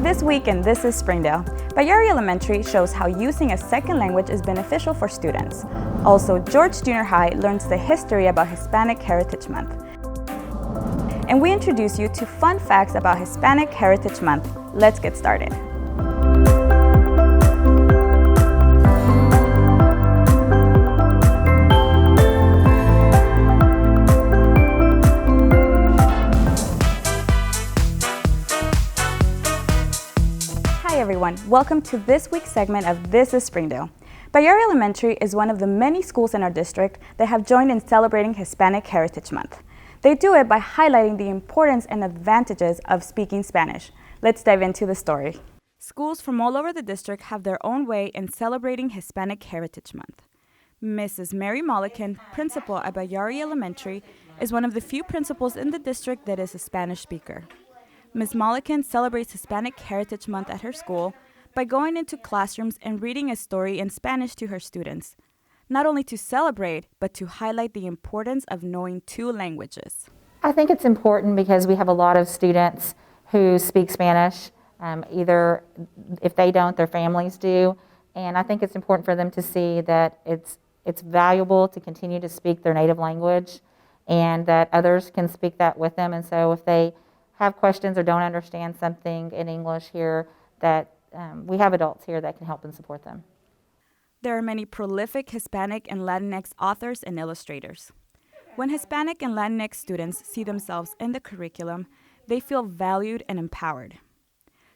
This week in This is Springdale, Bayyari Elementary shows how using a second language is beneficial for students. Also, George Junior High learns the history about Hispanic Heritage Month. And we introduce you to fun facts about Hispanic Heritage Month. Let's get started. Hi everyone, welcome to this week's segment of This is Springdale. Bayyari Elementary is one of the many schools in our district that have joined in celebrating Hispanic Heritage Month. They do it by highlighting the importance and advantages of speaking Spanish. Let's dive into the story. Schools from all over the district have their own way in celebrating Hispanic Heritage Month. Mrs. Mary Mullican, principal at Bayyari Elementary, is one of the few principals in the district that is a Spanish speaker. Ms. Mullican celebrates Hispanic Heritage Month at her school by going into classrooms and reading a story in Spanish to her students, not only to celebrate, but to highlight the importance of knowing two languages. I think it's important because we have a lot of students who speak Spanish. Either if they don't, their families do. And I think it's important for them to see that it's valuable to continue to speak their native language and that others can speak that with them. And so if they have questions or don't understand something in English here, that we have adults here that can help and support them. There are many prolific Hispanic and Latinx authors and illustrators. When Hispanic and Latinx students see themselves in the curriculum, they feel valued and empowered.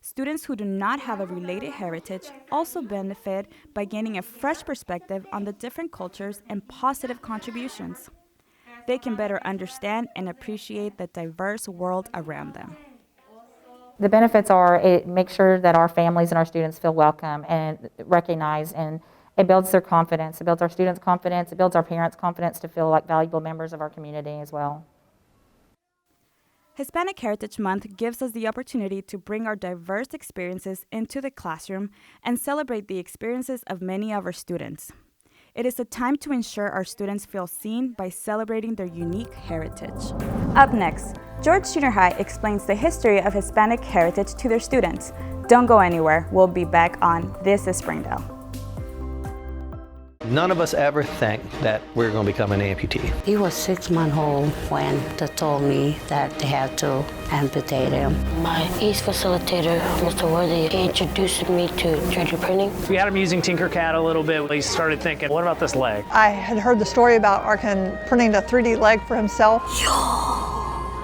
Students who do not have a related heritage also benefit by gaining a fresh perspective on the different cultures and positive contributions. They can better understand and appreciate the diverse world around them. The benefits are it makes sure that our families and our students feel welcome and recognized, and it builds their confidence. It builds our students' confidence. It builds our parents' confidence to feel like valuable members of our community as well. Hispanic Heritage Month gives us the opportunity to bring our diverse experiences into the classroom and celebrate the experiences of many of our students. It is a time to ensure our students feel seen by celebrating their unique heritage. Up next, George Junior High explains the history of Hispanic heritage to their students. Don't go anywhere. We'll be back on This is Springdale. None of us ever think that we're going to become an amputee. He was 6 months old when they told me that they had to amputate him. My ACE facilitator, Mr. Worthy, he introduced me to 3D printing. We had him using Tinkercad a little bit. He started thinking, what about this leg? I had heard the story about Arkin printing a 3D leg for himself.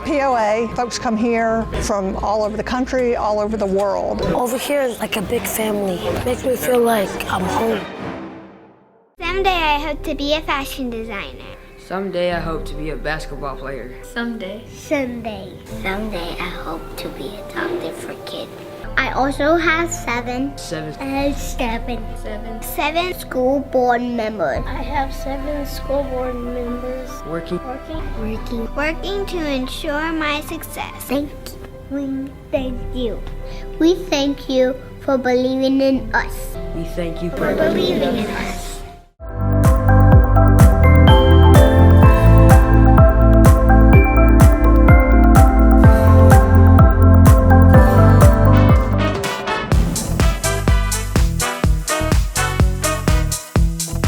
POA, folks come here from all over the country, all over the world. Over here is like a big family. Makes me feel like I'm home. Someday I hope to be a fashion designer. Someday I hope to be a basketball player. Someday I hope to be a doctor for kids. I also have seven school board members. I have 7 school board members. Working Working to ensure my success. Thank you. We thank you for believing in us. We thank you For believing in us.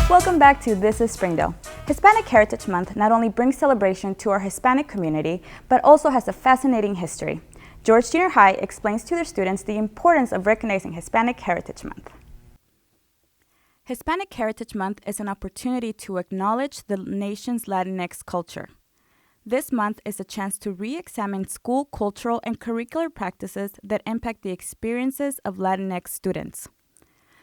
Welcome back to This is Springdale. Hispanic Heritage Month not only brings celebration to our Hispanic community, but also has a fascinating history. George Junior High explains to their students the importance of recognizing Hispanic Heritage Month. Hispanic Heritage Month is an opportunity to acknowledge the nation's Latinx culture. This month is a chance to re-examine school cultural and curricular practices that impact the experiences of Latinx students.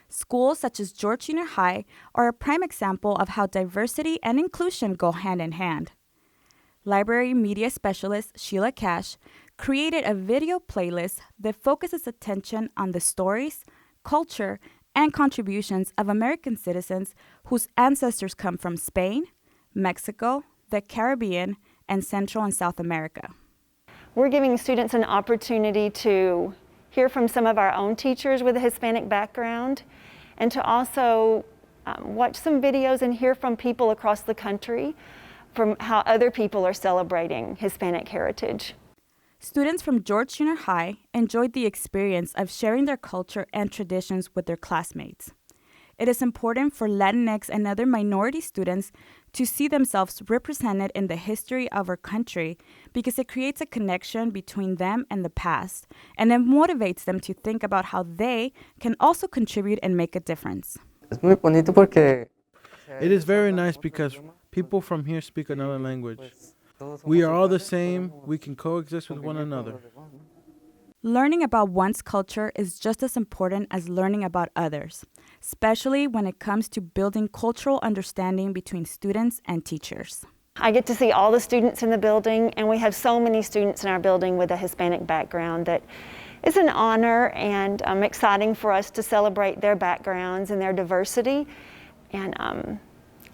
Schools such as George Junior High are a prime example of how diversity and inclusion go hand in hand. Library media specialist Sheila Cash created a video playlist that focuses attention on the stories, culture, and contributions of American citizens whose ancestors come from Spain, Mexico, the Caribbean, and Central and South America. We're giving students an opportunity to hear from some of our own teachers with a Hispanic background, and to also watch some videos and hear from people across the country from how other people are celebrating Hispanic heritage. Students from George Junior High enjoyed the experience of sharing their culture and traditions with their classmates. It is important for Latinx and other minority students to see themselves represented in the history of our country because it creates a connection between them and the past, and it motivates them to think about how they can also contribute and make a difference. It is very nice because people from here speak another language. We are all the same. We can coexist with one another. Learning about one's culture is just as important as learning about others, especially when it comes to building cultural understanding between students and teachers. I get to see all the students in the building, and we have so many students in our building with a Hispanic background that it's an honor and exciting for us to celebrate their backgrounds and their diversity and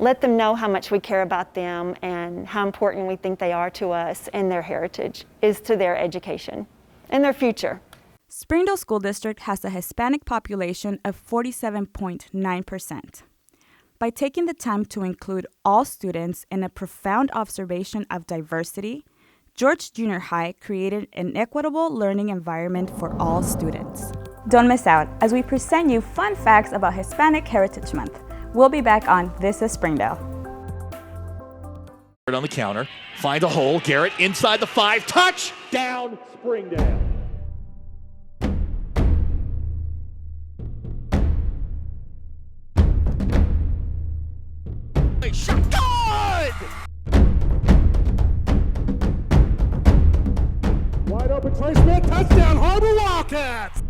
let them know how much we care about them and how important we think they are to us and their heritage is to their education and their future. Springdale School District has a Hispanic population of 47.9%. By taking the time to include all students in a profound observation of diversity, George Junior High created an equitable learning environment for all students. Don't miss out as we present you fun facts about Hispanic Heritage Month. We'll be back on This is Springdale. On the counter, find a hole, Garrett inside the 5, touchdown Springdale. Shot, good! Wide open placement, touchdown Har-BER Wildcats!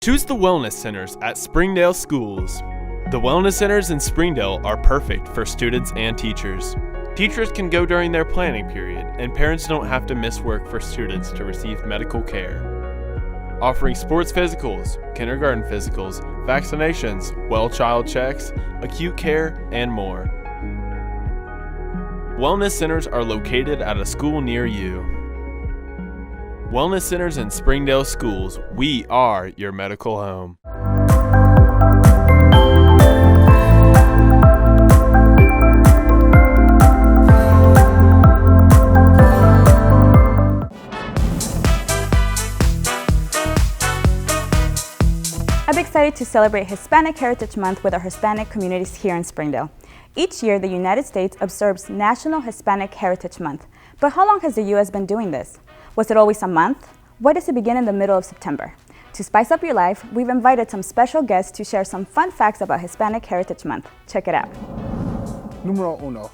Choose the Wellness Centers at Springdale Schools. The Wellness Centers in Springdale are perfect for students and teachers. Teachers can go during their planning period, and parents don't have to miss work for students to receive medical care. Offering sports physicals, kindergarten physicals, vaccinations, well child checks, acute care, and more. Wellness centers are located at a school near you. Wellness Centers in Springdale Schools, we are your medical home. I'm excited to celebrate Hispanic Heritage Month with our Hispanic communities here in Springdale. Each year, the United States observes National Hispanic Heritage Month. But how long has the U.S. been doing this? Was it always a month? Why does it begin in the middle of September? To spice up your life, we've invited some special guests to share some fun facts about Hispanic Heritage Month. Check it out. Número 1.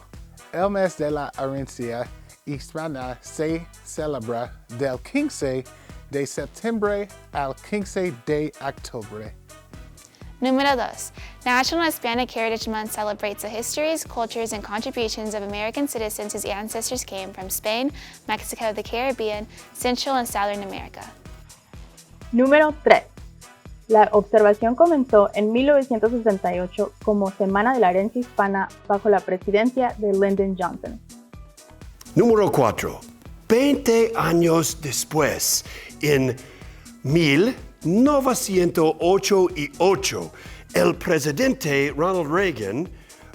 El mes de la herencia hispana se celebra del 15 de septiembre al 15 de octubre. Número 2. National Hispanic Heritage Month celebrates the histories, cultures, and contributions of American citizens whose ancestors came from Spain, Mexico, the Caribbean, Central and Southern America. Número 3. La observación comenzó en 1968 como Semana de la Herencia Hispana bajo la presidencia de Lyndon Johnson. Número 4. 20 años después, en 1988, el presidente Ronald Reagan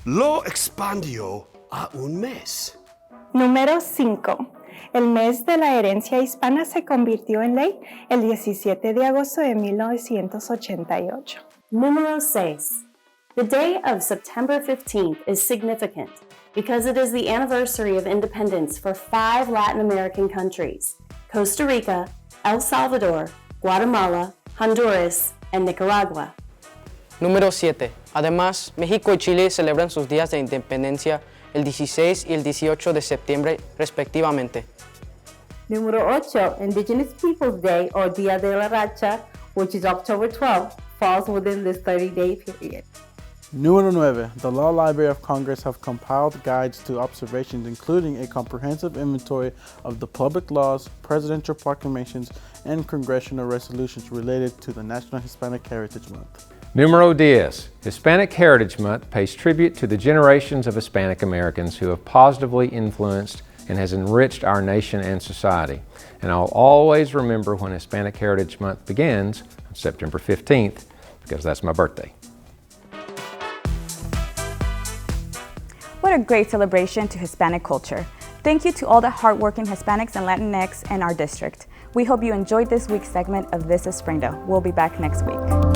lo expandió a un mes. Número 5. El mes de la herencia hispana se convirtió en ley el 17 de agosto de 1988. Número 6. The day of September 15th is significant because it is the anniversary of independence for 5 Latin American countries: Costa Rica, El Salvador, Guatemala, Honduras, and Nicaragua. Número 7. Además, México y Chile celebran sus días de independencia el 16 y el 18 de septiembre, respectivamente. Número 8. Indigenous Peoples Day, or Dia de la Racha, which is October 12th, falls within this 30-day period. Número 9. The Law Library of Congress have compiled guides to observations, including a comprehensive inventory of the public laws, presidential proclamations, and congressional resolutions related to the National Hispanic Heritage Month. Numero 10. Hispanic Heritage Month pays tribute to the generations of Hispanic Americans who have positively influenced and has enriched our nation and society. And I'll always remember when Hispanic Heritage Month begins on September 15th, because that's my birthday. What a great celebration to Hispanic culture. Thank you to all the hardworking Hispanics and Latinx in our district. We hope you enjoyed this week's segment of This is Springdale. We'll be back next week.